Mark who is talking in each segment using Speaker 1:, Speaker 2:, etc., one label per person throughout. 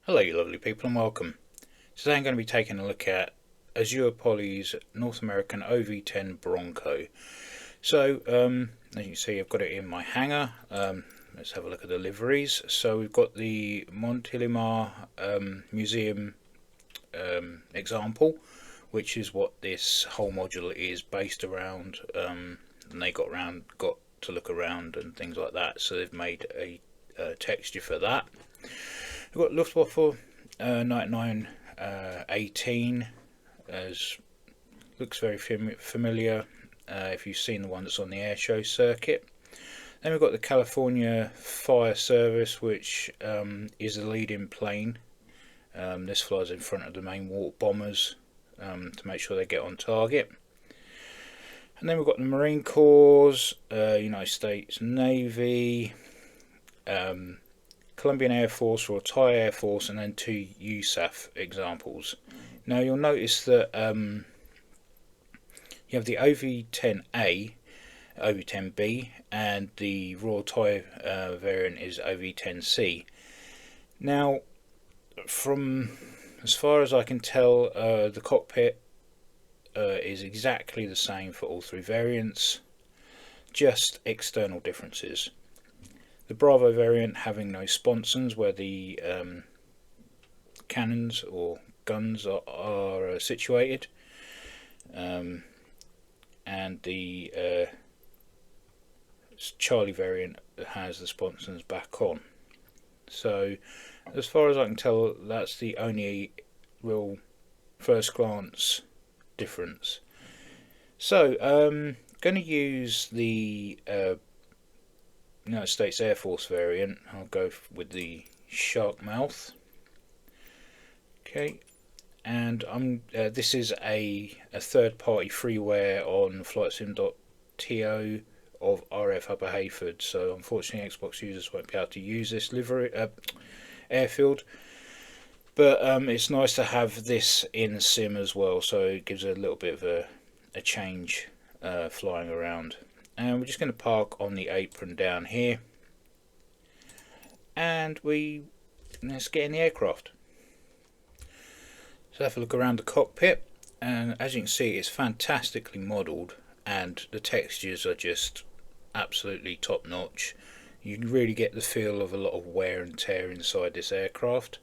Speaker 1: Hello you lovely people and welcome. Today I'm going to be taking a look at Azurpoly's North American OV-10 Bronco. So as you can see I've got it in my hangar. Let's have a look at the liveries. So we've got the Montelimar Museum example, which is what this whole module is based around, and they got to look around and things like that, so they've made a texture for that. We've got Luftwaffe 9918, as looks very familiar if you've seen the one that's on the air show circuit. Then we've got the California Fire Service, which is the leading plane. This flies in front of the main water bombers to make sure they get on target. And then we've got the Marine Corps, United States Navy, Colombian Air Force or Thai Air Force, and then two USAF examples. Now you'll notice that you have the OV-10A, OV-10B, and the Royal Thai variant is OV-10C. Now, from as far as I can tell, the cockpit is exactly the same for all three variants, just external differences. The Bravo variant having no sponsons where the cannons or guns are situated, and the Charlie variant has the sponsons back on. So as far as I can tell, that's the only real first glance difference. So going to use the United States Air Force variant. I'll go with the shark mouth. Okay, and this is a third-party freeware on flightsim.to of RF Upper Hayford. So unfortunately, Xbox users won't be able to use this livery airfield. But it's nice to have this in sim as well, so it gives a little bit of a change flying around. And we're just going to park on the apron down here, and let's get in the aircraft. So have a look around the cockpit, and as you can see, it's fantastically modelled, and the textures are just absolutely top notch. You can really get the feel of a lot of wear and tear inside this aircraft.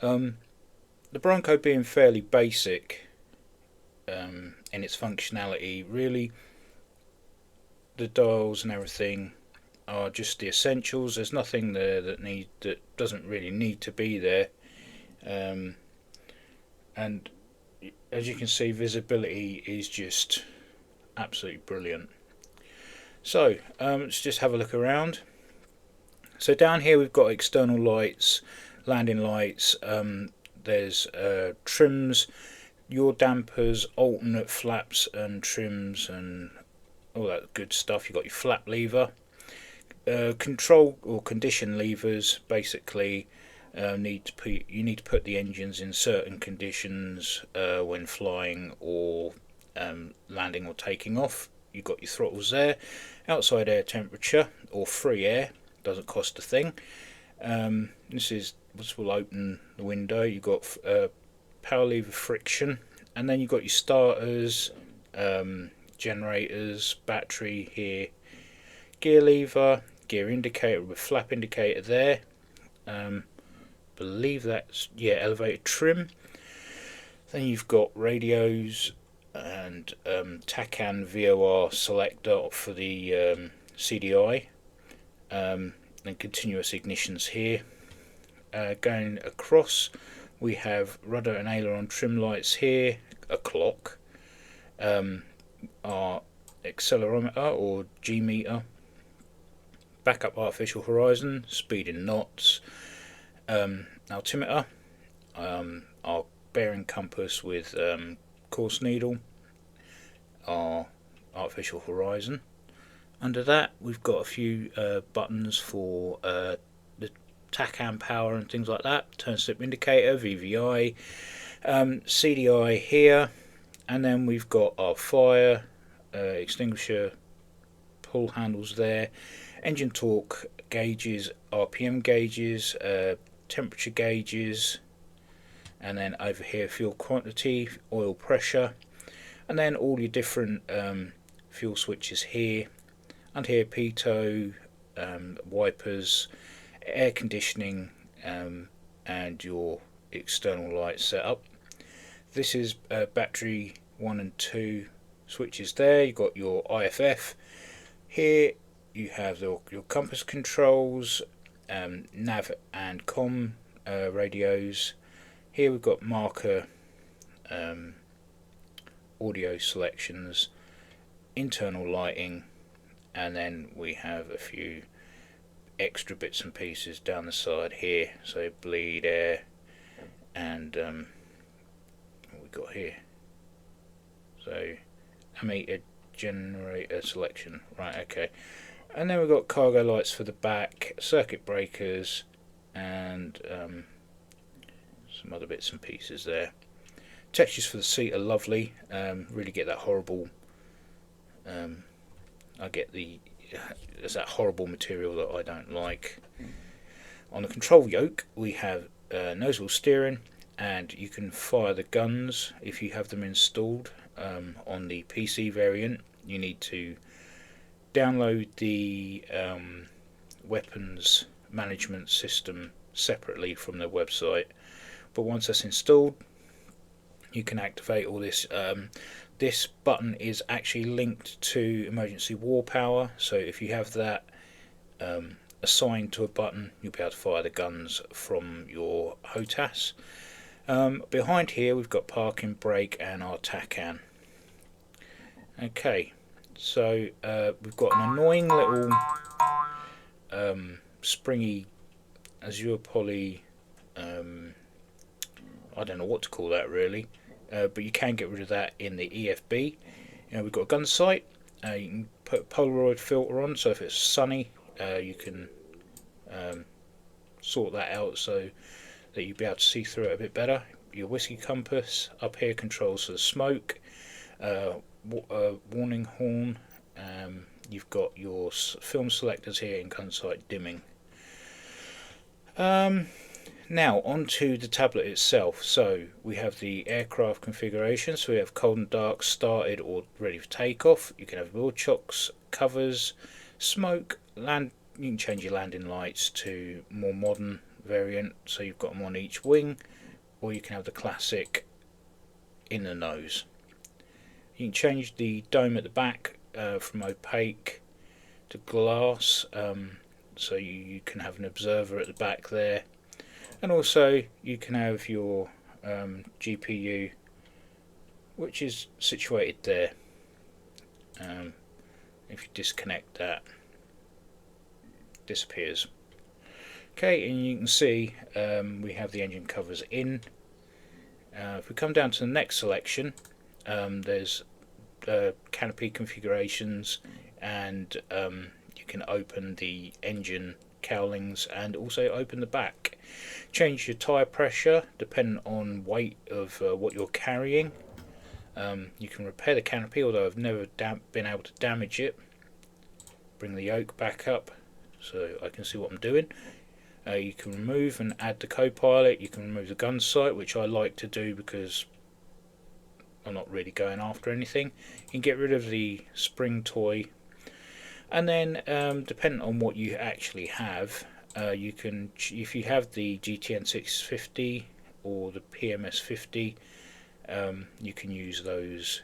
Speaker 1: The Bronco being fairly basic in its functionality, really the dials and everything are just the essentials. There's nothing there that doesn't really need to be there, and as you can see, visibility is just absolutely brilliant. So let's just have a look around. So down here we've got external lights, landing lights, there's trims, yaw dampers, alternate flaps and trims and all that good stuff. You've got your flap lever, control or condition levers. Basically, you need to put the engines in certain conditions when flying or landing or taking off. You've got your throttles there, outside air temperature or free air, doesn't cost a thing. This will open the window. You've got power lever friction, and then you've got your starters, generators, battery here, gear lever, gear indicator with flap indicator there. Believe that's elevator trim. Then you've got radios and TACAN VOR selector for the CDI, and continuous ignitions here. Going across, we have rudder and aileron trim lights here, a clock, our accelerometer or G meter, backup artificial horizon, speed in knots, altimeter, our bearing compass with course needle, our artificial horizon. Under that we've got a few buttons for the TACAN power and things like that, turn slip indicator, VVI, CDI here, and then we've got our fire extinguisher handles there, engine torque gauges, RPM gauges, temperature gauges, and then over here fuel quantity, oil pressure, and then all your different fuel switches here, and here pitot, wipers, air conditioning, and your external light setup. This is battery 1 and 2 switches there. You've got your IFF. Here you have your compass controls, nav and com radios. Here we've got marker audio selections, internal lighting, and then we have a few extra bits and pieces down the side here. So bleed, air, and what we got here. So ammeter, generator selection, right? Okay. And then we've got cargo lights for the back, circuit breakers, and some other bits and pieces there. Textures for the seat are lovely. Really get that horrible. There's that horrible material that I don't like. On the control yoke, we have nose wheel steering, and you can fire the guns if you have them installed. On the PC variant, you need to download the weapons management system separately from the website, but once that's installed you can activate all this. This button is actually linked to emergency war power, so if you have that assigned to a button, you'll be able to fire the guns from your HOTAS. Behind here we've got parking brake and our TACAN. Okay, so we've got an annoying little springy Azurpoly, I don't know what to call that really, but you can get rid of that in the EFB. We've got a gun sight. You can put a Polaroid filter on, so if it's sunny you can sort that out so that you'll be able to see through it a bit better. Your whiskey compass up here controls for the smoke, warning horn. You've got your film selectors here in gun sight dimming. Now onto the tablet itself. So we have the aircraft configuration. So we have cold and dark, started or ready for takeoff. You can have wheel chocks, covers, smoke, land. You can change your landing lights to more modern variant, so you've got them on each wing, or you can have the classic in the nose. You can change the dome at the back from opaque to glass, so you can have an observer at the back there, and also you can have your GPU, which is situated there. If you disconnect that, disappears. Okay, and you can see we have the engine covers in. If we come down to the next selection, there's canopy configurations, and you can open the engine cowlings and also open the back. Change your tyre pressure depending on weight of what you're carrying. You can repair the canopy, although I've never been able to damage it. Bring the yoke back up so I can see what I'm doing. You can remove and add the co-pilot. You can remove the gun sight, which I like to do because I'm not really going after anything. You can get rid of the spring toy, and then depending on what you actually have, you can, if you have the GTN 650 or the PMS 50, you can use those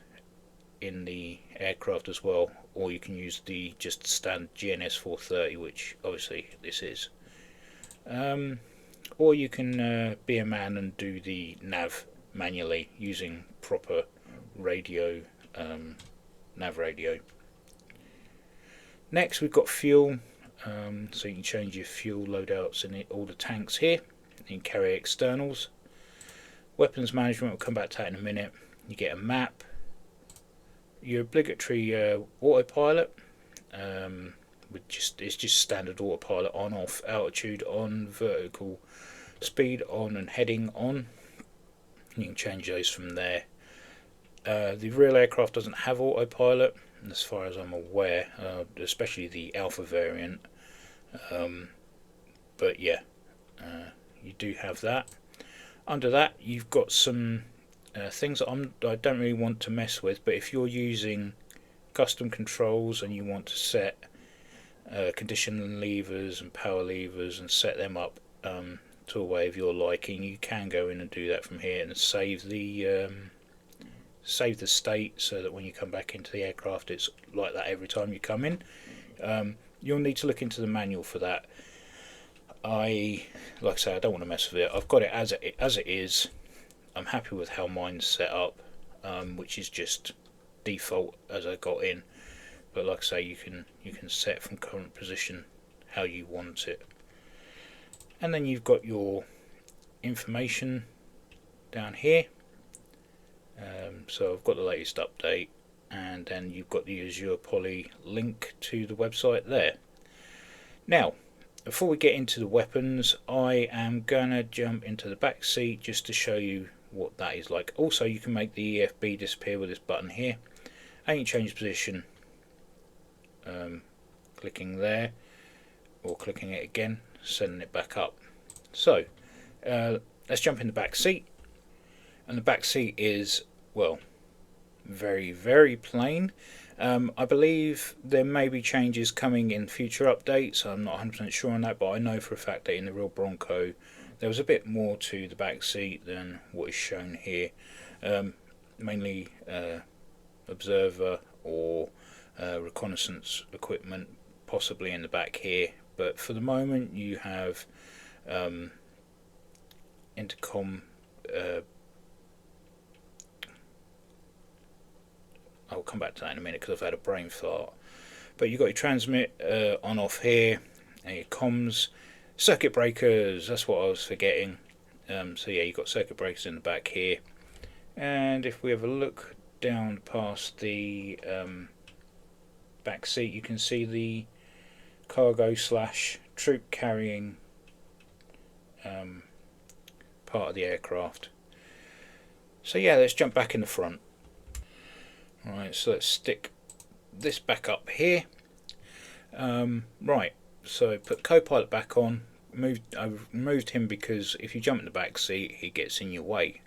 Speaker 1: in the aircraft as well, or you can use the just standard GNS 430, which obviously this is. Or you can be a man and do the nav manually using proper radio, nav radio. Next we've got fuel, so you can change your fuel loadouts in all the tanks here. You can carry externals. Weapons management, we'll come back to that in a minute. You get a map, your obligatory autopilot, it's just standard autopilot on, off, altitude on, vertical speed on, and heading on. You can change those from there. The real aircraft doesn't have autopilot as far as I'm aware, especially the alpha variant, but yeah, you do have that. Under that you've got some things that I don't really want to mess with, but if you're using custom controls and you want to set condition levers and power levers and set them up to a way of your liking, you can go in and do that from here and save the state so that when you come back into the aircraft it's like that every time you come in. You'll need to look into the manual for that. Like I say, I don't want to mess with it. I've got it as it is. I'm happy with how mine's set up, which is just default as I got in. But like I say, you can set from current position how you want it. And then you've got your information down here. So I've got the latest update, and then you've got the Azurpoly link to the website there. Now, before we get into the weapons, I am gonna jump into the back seat just to show you what that is like. Also, you can make the EFB disappear with this button here, and you change position, clicking there or clicking it again, sending it back up. So let's jump in the back seat, and the back seat is, well, very plain. I believe there may be changes coming in future updates. I'm not 100% sure on that, but I know for a fact that in the real Bronco there was a bit more to the back seat than what is shown here. Mainly observer or reconnaissance equipment possibly in the back here, but for the moment you have intercom. I'll come back to that in a minute because I've had a brain fart. But you've got your transmit on off here, and your comms, circuit breakers, that's what I was forgetting. So yeah, you've got circuit breakers in the back here. And if we have a look down past the back seat, you can see the cargo / troop carrying part of the aircraft. So yeah, let's jump back in the front. Right, so let's stick this back up here. Right, so put co-pilot back on. I've removed him because if you jump in the back seat, he gets in your way.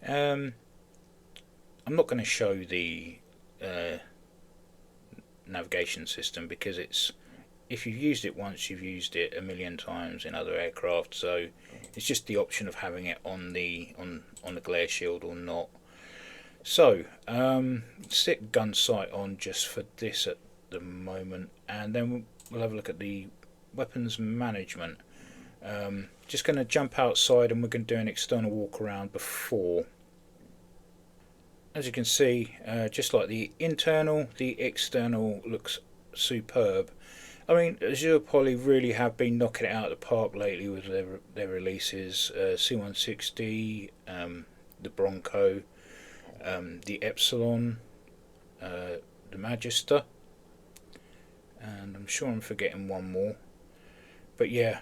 Speaker 1: I'm not going to show the navigation system because if you've used it once, you've used it a million times in other aircraft. So it's just the option of having it on the glare shield or not. So stick gun sight on just for this at the moment, and then we'll have a look at the weapons management. Just going to jump outside and we're going to do an external walk around before. As you can see, just like the internal, the external looks superb. I mean, Azurpoly really have been knocking it out of the park lately with their releases. C160, the Bronco, the Epsilon, the Magister, and I'm sure I'm forgetting one more. But yeah,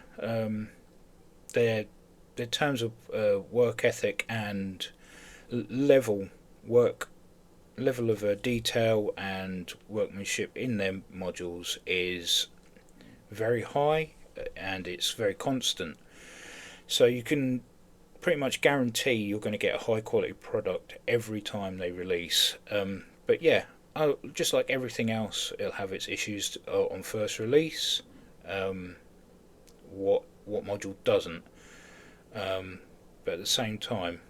Speaker 1: their terms of work ethic and level of detail and workmanship in their modules is very high, and it's very constant. So you can pretty much guarantee you're going to get a high quality product every time they release. But yeah, just like everything else, it'll have its issues on first release. What module doesn't? But at the same time,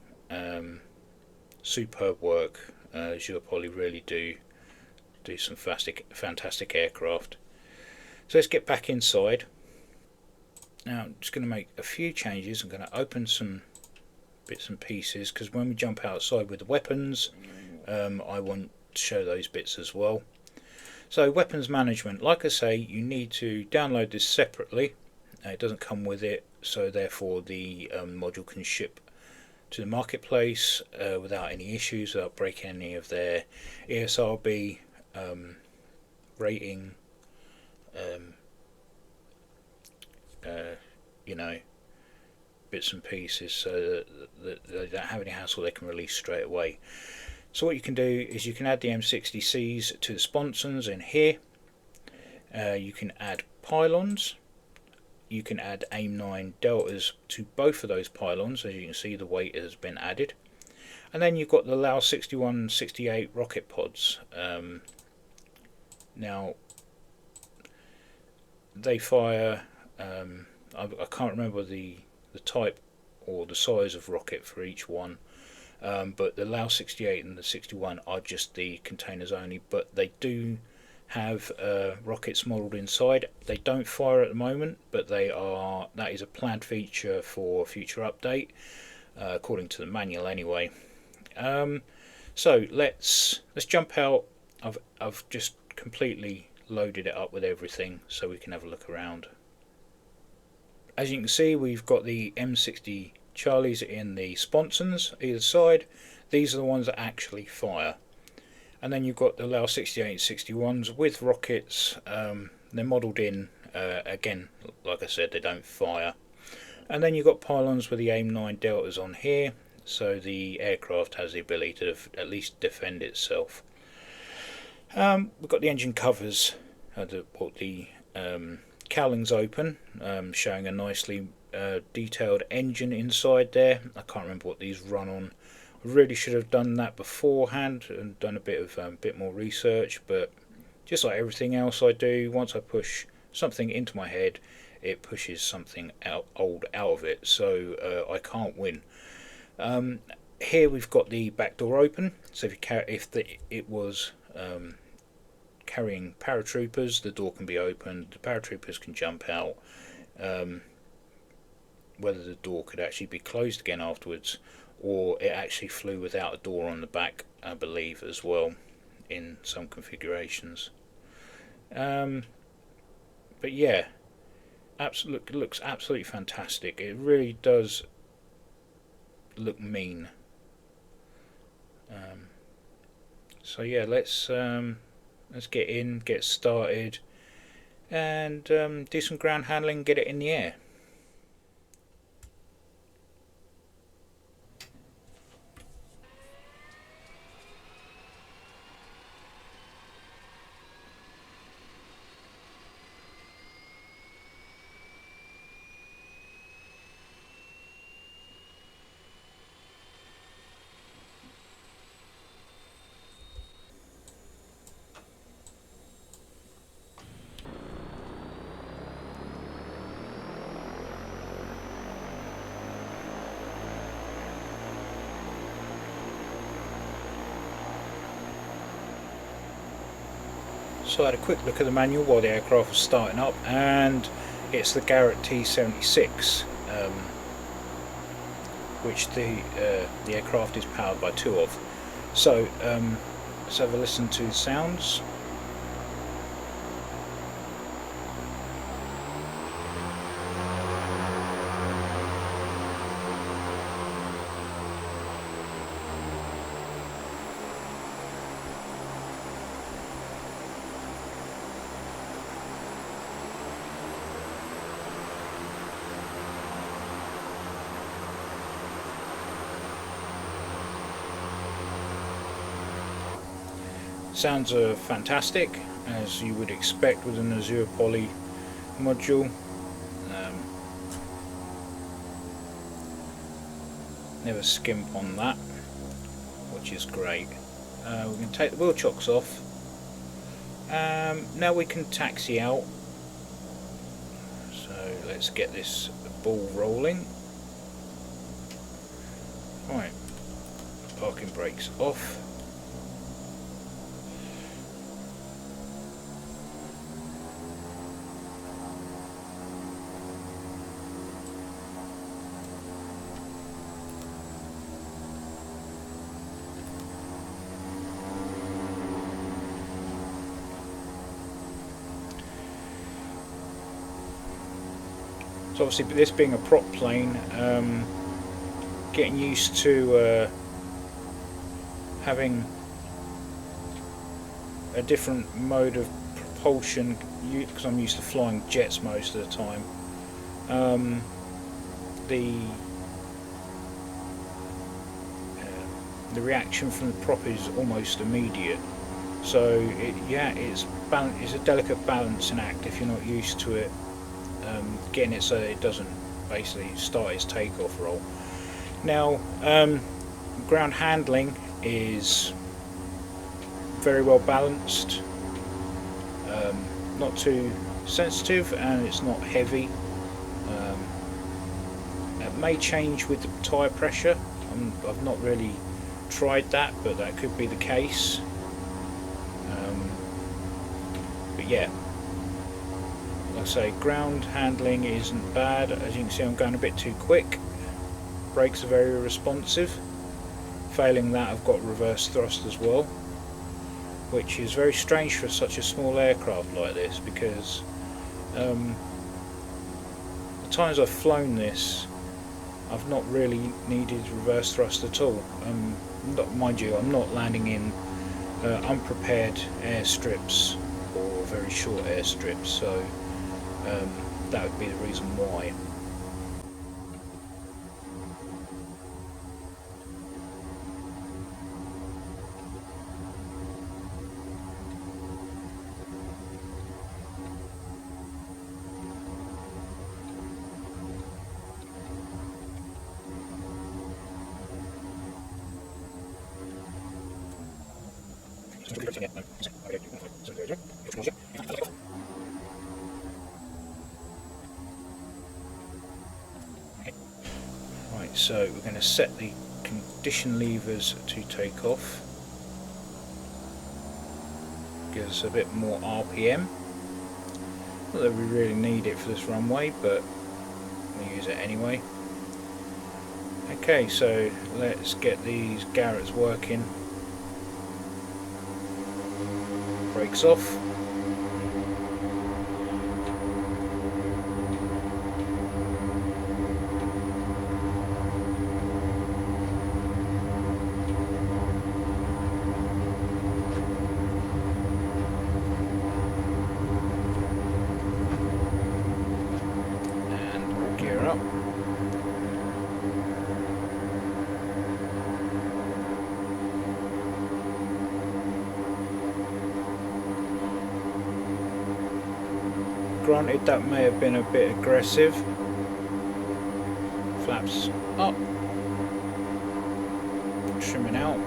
Speaker 1: superb work. Azurpoly really do some fantastic aircraft. So let's get back inside. Now I'm just going to make a few changes. I'm going to open some bits and pieces because when we jump outside with the weapons, I want to show those bits as well. So weapons management, like I say, you need to download this separately. It doesn't come with it, so therefore the module can ship to the marketplace without any issues, without breaking any of their ESRB rating, bits and pieces, so that they don't have any hassle. They can release straight away. So what you can do is you can add the M60Cs to the sponsons in here. You can add pylons. you can add AIM-9 deltas to both of those pylons. As you can see, the weight has been added. And then you've got the Lao 61, 68 rocket pods. Now they fire, I can't remember the type or the size of rocket for each one, but the Lao 68 and the 61 are just the containers only, but they do have rockets modelled inside. They don't fire at the moment, but that is a planned feature for future update, according to the manual anyway. So let's jump out. I've just completely loaded it up with everything so we can have a look around. As you can see, we've got the M60 Charlies in the sponsons either side. These are the ones that actually fire. And then you've got the Lao 68 61s with rockets. They're modelled in, again, like I said, they don't fire. And then you've got pylons with the AIM-9 deltas on here, so the aircraft has the ability to at least defend itself. We've got the engine covers, the cowling's open, showing a nicely detailed engine inside there. I can't remember what these run on. I really should have done that beforehand and done a bit more research, but just like everything else I do, once I push something into my head, it pushes something old out of it, so I can't win. Here we've got the back door open, so if it was carrying paratroopers, the door can be opened, the paratroopers can jump out. Whether the door could actually be closed again afterwards, or it actually flew without a door on the back, I believe, as well, in some configurations. But yeah, looks absolutely fantastic. It really does look mean. So yeah, let's get in, get started, and do some ground handling, get it in the air. So I had a quick look at the manual while the aircraft was starting up, and it's the Garrett T76, which the aircraft is powered by two of. So let's have a listen to the sounds. Sounds are fantastic, as you would expect with an Azurpoly module. Never skimp on that, which is great. We can take the wheel chocks off. Now we can taxi out. So let's get this ball rolling. Right, parking brakes off. So obviously, this being a prop plane, getting used to having a different mode of propulsion, because I'm used to flying jets most of the time. The reaction from the prop is almost immediate. So it's a delicate balancing act if you're not used to it. getting it so that it doesn't basically start its takeoff roll. Now, ground handling is very well balanced, not too sensitive, and it's not heavy. It may change with the tyre pressure. I've not really tried that, but that could be the case. But yeah, like I say, ground handling isn't bad. As you can see, I'm going a bit too quick. Brakes are very responsive. Failing that, I've got reverse thrust as well, which is very strange for such a small aircraft like this, because the times I've flown this, I've not really needed reverse thrust at all. Mind you, I'm not landing in unprepared airstrips or very short airstrips, so that would be the reason why. Right, so we're going to set the condition levers to take off. Gives us a bit more RPM. Not that we really need it for this runway, but we'll use it anyway. Okay, so let's get these Garretts working. Brakes off. And gear up. Granted, that may have been a bit aggressive. Flaps up, trimming out.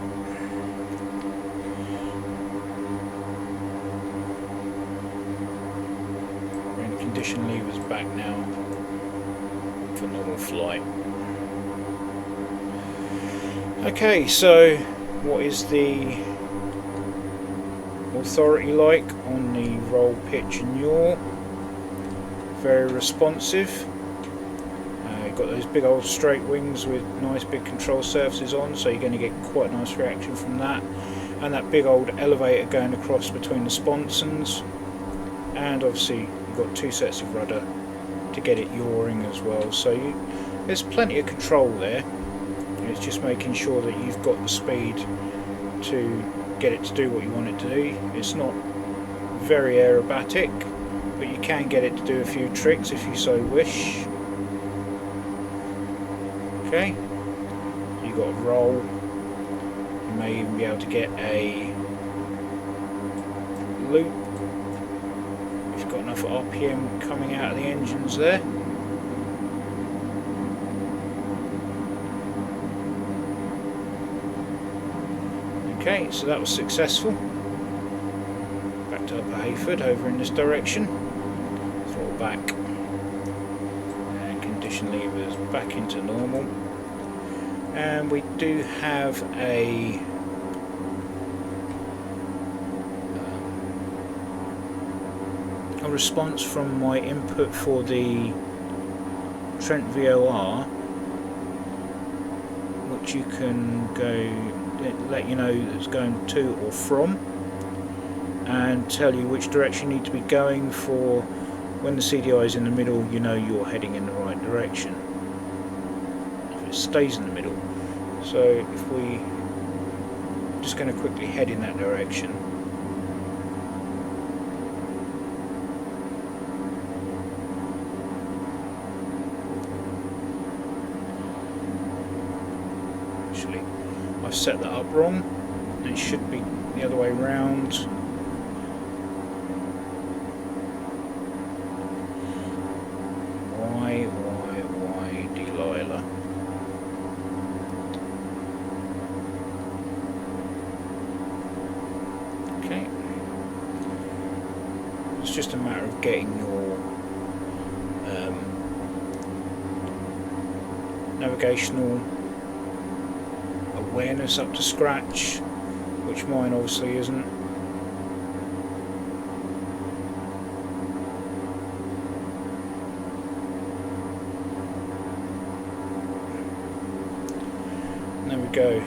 Speaker 1: Bring the condition levers back now for normal flight. Okay, so what is the authority like on the roll, pitch and yaw? Very responsive. You've got those big old straight wings with nice big control surfaces on, so you're going to get quite a nice reaction from that. And that big old elevator going across between the sponsons, and obviously you've got two sets of rudder to get it yawing as well, so there's plenty of control there. It's just making sure that you've got the speed to get it to do what you want it to do. It's not very aerobatic, but you can get it to do a few tricks if you so wish. Okay, you got roll. You may even be able to get a loop if you've got enough RPM coming out of the engines there. Okay, so that was successful. Back to Upper Hayford over in this direction. Throttle back and condition levers back into normal. And we do have a response from my input for the Trent VOR, which you can go let you know it's going to or from, and tell you which direction you need to be going for. When the CDI is in the middle, you know you're heading in the right direction. If it stays in the middle, so if we just going to quickly head in that direction. Actually, I've set that up wrong. It should be the other way round. it's just a matter of getting your navigational awareness up to scratch, which mine obviously isn't. There we go.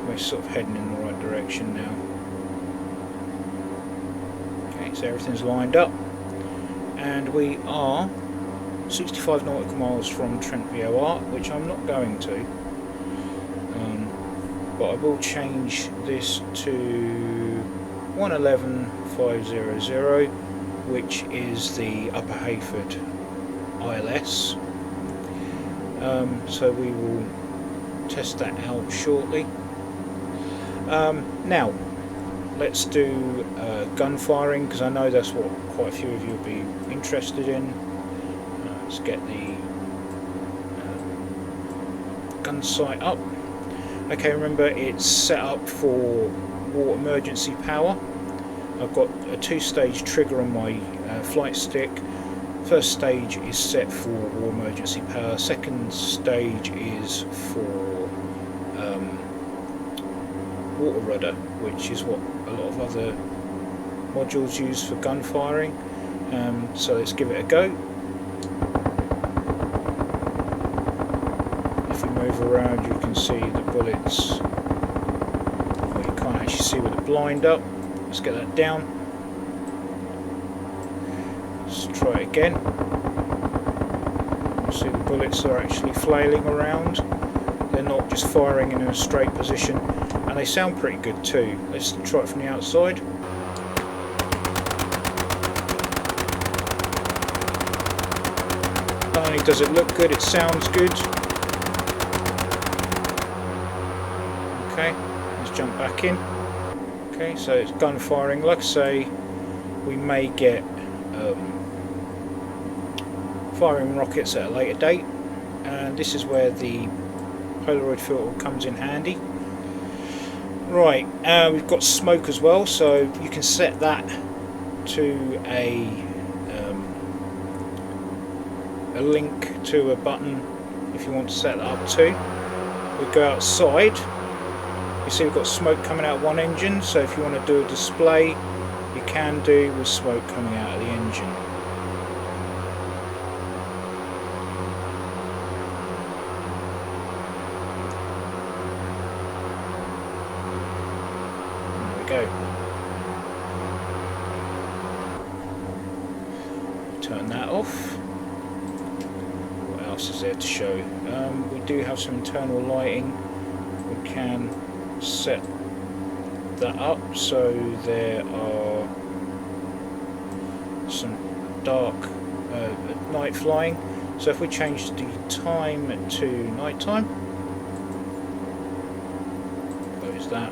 Speaker 1: We're sort of heading in the right direction now. Okay, so everything's lined up, and we are 65 nautical miles from Trent VOR, which I'm not going to, but I will change this to 111,500, which is the Upper Hayford ILS. So we will test that out shortly. Now let's do gun firing, because I know that's what quite a few of you will be interested in. Let's get the gun sight up. Okay, remember it's set up for water emergency power. I've got a 2-stage trigger on my flight stick. First stage is set for water emergency power. Second stage is for water rudder, which is what a lot of other modules use for gun firing. So let's give it a go. If we move around, you can see the bullets. Well, you can't actually see with the blind up. Let's get that down. Let's try it again. See, the bullets are actually flailing around. They're not just firing in a straight position, and they sound pretty good too. Let's try it from the outside. Not only does it look good, it sounds good. Okay, let's jump back in. Okay, so it's gun firing. Like I say, we may get firing rockets at a later date, and this is where the Polaroid filter comes in handy. Right, we've got smoke as well, so you can set that to a link to a button if you want to set that up too. We go outside. You see we've got smoke coming out of one engine, so if you want to do a display, you can do with smoke coming out of the engine. Go. Turn that off. What else is there to show? We do have some internal lighting. We can set that up so there are some dark night flying. So if we change the time to night time, close that.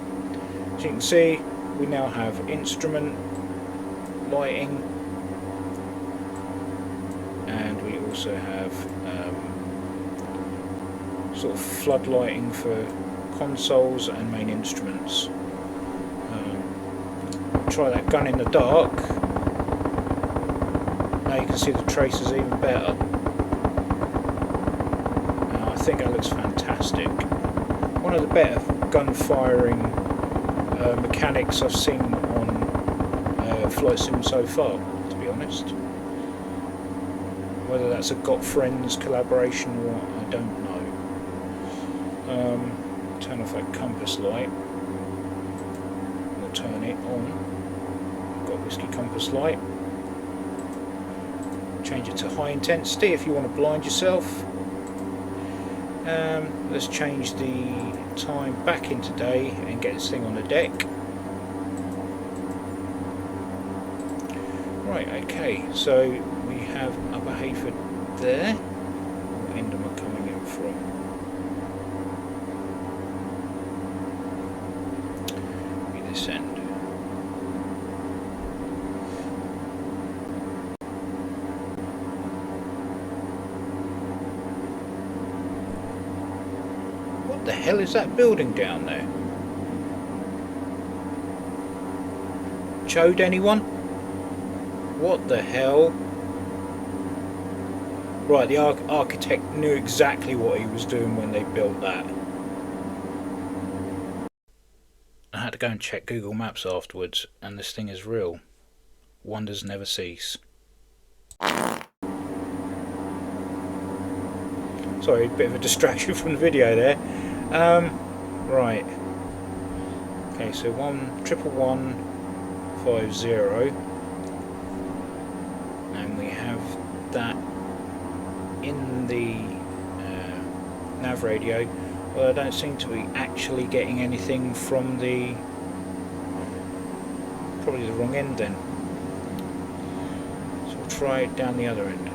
Speaker 1: As you can see, we now have instrument lighting, and we also have sort of flood lighting for consoles and main instruments. Try that gun in the dark. Now you can see the traces even better. I think that looks fantastic. One of the better gun firing mechanics I've seen on Flight Sim so far, to be honest. Whether that's a Got Friends collaboration or what, I don't know. Turn off that compass light. We'll turn it on. Got whiskey compass light. Change it to high intensity if you want to blind yourself. Let's change the time back into day and get this thing on the deck. Right, okay, so we have Upper Hayford there. What end am I coming in from? Maybe this end. What the hell is that building down there? Chode anyone? What the hell? Right, the architect knew exactly what he was doing when they built that. I had to go and check Google Maps afterwards, and this thing is real. Wonders never cease. Sorry, a bit of a distraction from the video there. Right. Okay, so 11150, and we have that in the nav radio. Well, I don't seem to be actually getting anything from the... probably the wrong end then. So we'll try it down the other end.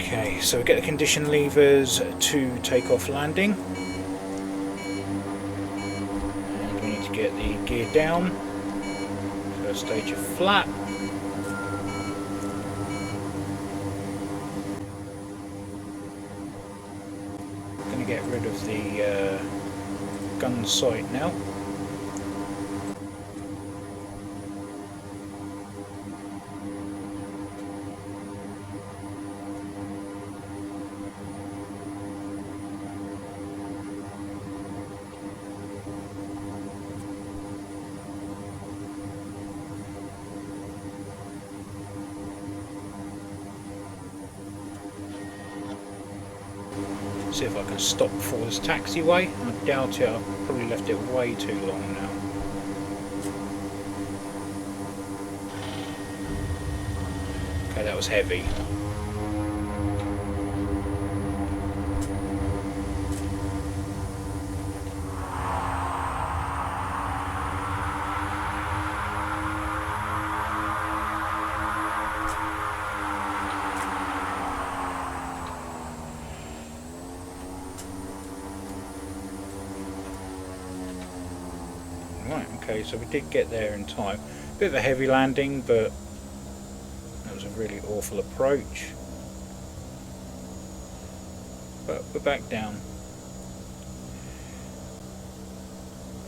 Speaker 1: Okay, so we get the condition levers to take off landing, and we need to get the gear down. First stage of flap. Going to get rid of the gun sight now. See if I can stop before this taxiway. I doubt it, I've probably left it way too long now. Okay, that was heavy. Right, okay, so we did get there in time. Bit of a heavy landing, but that was a really awful approach. But we're back down.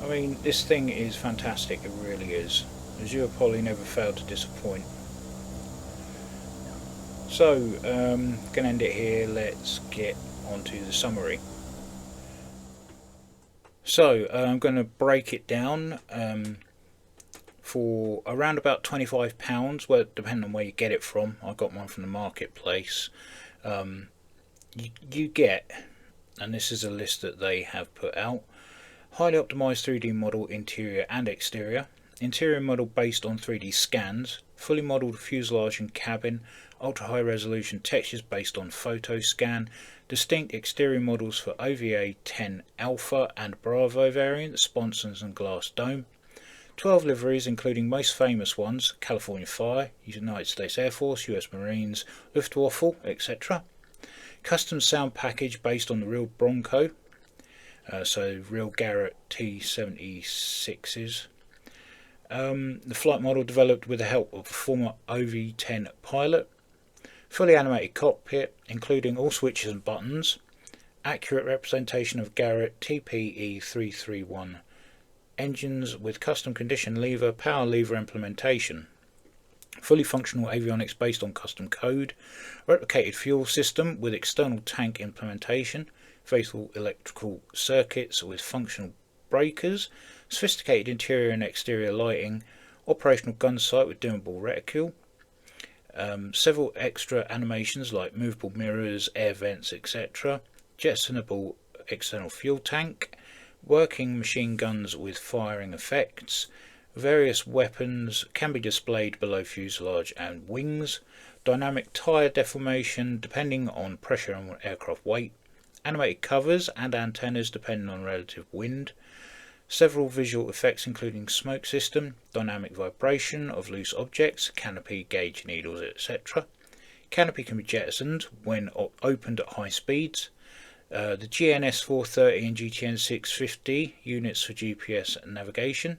Speaker 1: I mean, this thing is fantastic, it really is. Azurpoly never failed to disappoint. So, gonna end it here, let's get on to the summary. So I'm going to break it down for around about £25, well, depending on where you get it from. I got one from the marketplace. You get, and this is a list that they have put out, highly optimized 3D model interior and exterior, interior model based on 3D scans, fully modeled fuselage and cabin, ultra high resolution textures based on photo scan, distinct exterior models for OV-10 Alpha and Bravo variants, sponsons and glass dome, 12 liveries including most famous ones, California Fire, United States Air Force, US Marines, Luftwaffe, etc. Custom sound package based on the real Bronco, so real Garrett T-76s. The flight model developed with the help of a former OV-10 pilot. Fully animated cockpit, including all switches and buttons. Accurate representation of Garrett TPE-331 engines with custom condition lever, power lever implementation. Fully functional avionics based on custom code. Replicated fuel system with external tank implementation. Faithful electrical circuits with functional breakers. Sophisticated interior and exterior lighting. Operational gun sight with dimmable reticule. Several extra animations like movable mirrors, air vents, etc. Jettisonable external fuel tank. Working machine guns with firing effects. Various weapons can be displayed below fuselage and wings. Dynamic tyre deformation depending on pressure and aircraft weight. Animated covers and antennas depending on relative wind. Several visual effects including smoke system, dynamic vibration of loose objects, canopy, gauge needles, etc. Canopy can be jettisoned when opened at high speeds. The GNS 430 and GTN 650 units for GPS and navigation.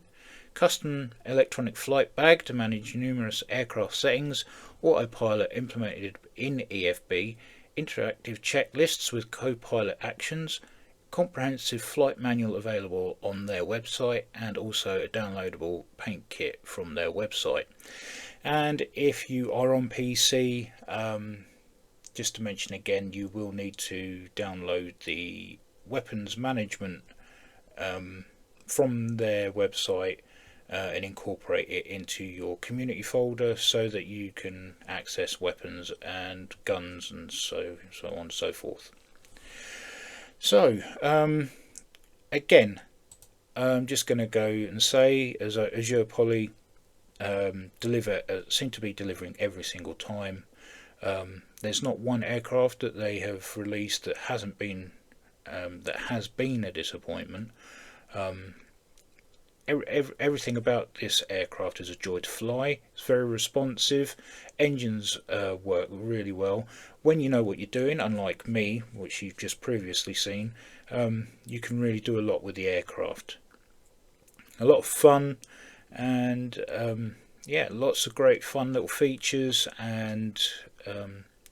Speaker 1: Custom electronic flight bag to manage numerous aircraft settings. Autopilot implemented in EFB. Interactive checklists with co-pilot actions. Comprehensive flight manual available on their website, and also a downloadable paint kit from their website. And if you are on PC, just to mention again, you will need to download the weapons management from their website and incorporate it into your community folder so that you can access weapons and guns and so on and so forth. So again, I'm just going to go and say, as Azurpoly seem to be delivering every single time. There's not one aircraft that they have released that has been a disappointment. Everything about this aircraft is a joy to fly. It's very responsive. Engines work really well when you know what you're doing, unlike me, which you've just previously seen. You can really do a lot with the aircraft. A lot of fun, and yeah, lots of great fun little features, and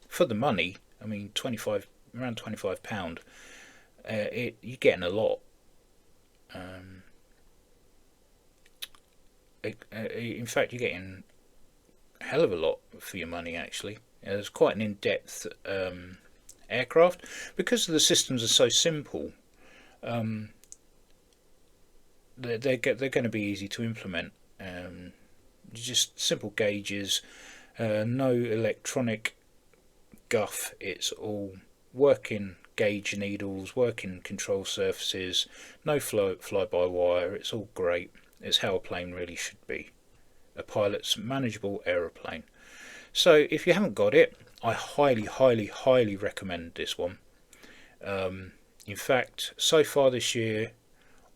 Speaker 1: for the money, I mean, around £25, you're getting a lot. In fact, you're getting a hell of a lot for your money, actually. It's quite an in-depth aircraft. Because the systems are so simple, they're going to be easy to implement. Just simple gauges, no electronic guff. It's all working gauge needles, working control surfaces, no fly-by-wire. It's all great. It's how a plane really should be. A pilot's manageable aeroplane. So if you haven't got it, I highly recommend this one. In fact, so far this year,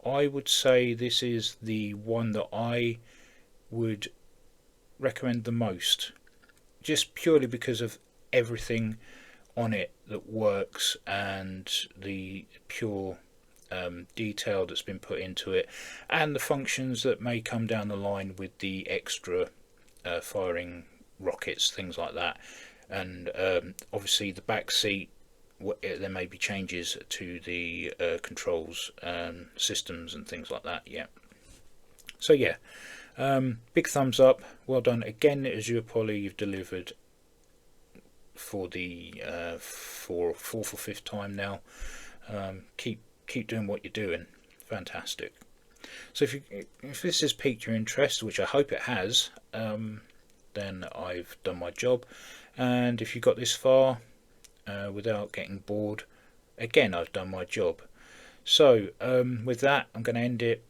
Speaker 1: I would say this is the one that I would recommend the most, just purely because of everything on it that works and the pure detail that's been put into it, and the functions that may come down the line with the extra firing rockets, things like that. And obviously the back seat, there may be changes to the controls systems and things like that. Yeah, so yeah, big thumbs up, well done again, Azurpoly. You've delivered for the fourth or fifth time now. Keep doing what you're doing. Fantastic. So if this has piqued your interest, which I hope it has, then I've done my job. And if you got this far without getting bored, again, I've done my job. So with that, I'm going to end it.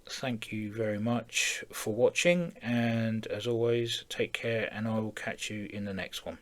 Speaker 1: Thank you very much for watching, and as always, take care, and I will catch you in the next one.